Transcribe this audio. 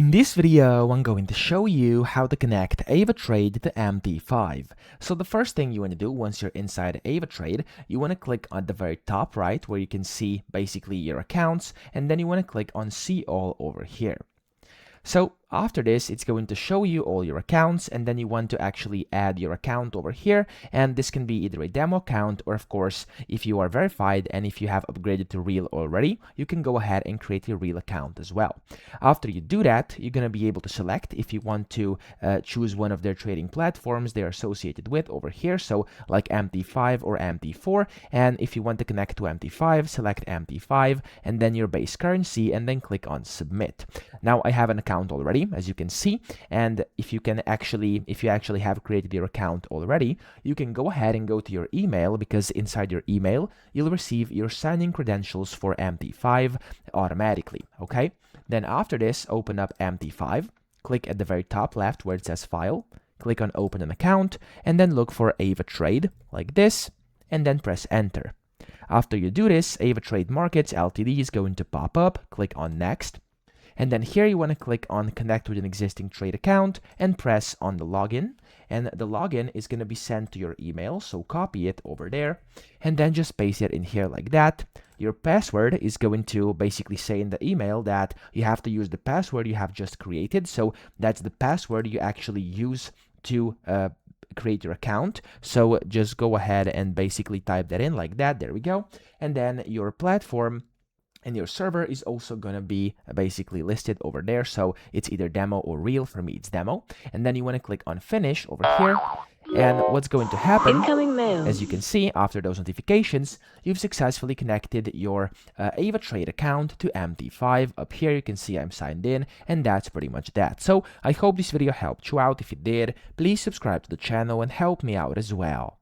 In this video, I'm going to show you how to connect AvaTrade to MT5. So the first thing you want to do once you're inside AvaTrade, you want to click on the very top right where you can see basically your accounts, and then you want to click on See All over here. So after this, it's going to show you all your accounts, and then you want to actually add your account over here, and this can be either a demo account or, of course, if you are verified and if you have upgraded to real already, you can go ahead and create your real account as well. After you do that, you're going to be able to select if you want to choose one of their trading platforms they're associated with over here, so like MT5 or MT4, and if you want to connect to MT5, select MT5 and then your base currency, and then click on Submit. Now I have an account already, as you can see, and if you actually have created your account already, you can go ahead and go to your email, because inside your email you'll receive your sign-in credentials for MT5 automatically. Okay, then after this, open up MT5, click at the very top left where it says File, click on Open an Account, and then look for AvaTrade like this, and then press Enter. After you do this, AvaTrade Markets Ltd is going to pop up. Click on Next. And then here you want to click on Connect with an existing trade account and press on the login. And the login is going to be sent to your email, so copy it over there and then just paste it in here like that. Your password is going to basically say in the email that you have to use the password you have just created. So that's the password you actually use to create your account. So just go ahead and basically type that in like that. There we go. And then your platform and your server is also going to be basically listed over there. So it's either demo or real. For me, it's demo. And then you want to click on Finish over here. And what's going to happen, as you can see, after those notifications, you've successfully connected your AvaTrade account to MT5. Up here, you can see I'm signed in, and that's pretty much that. So I hope this video helped you out. If it did, please subscribe to the channel and help me out as well.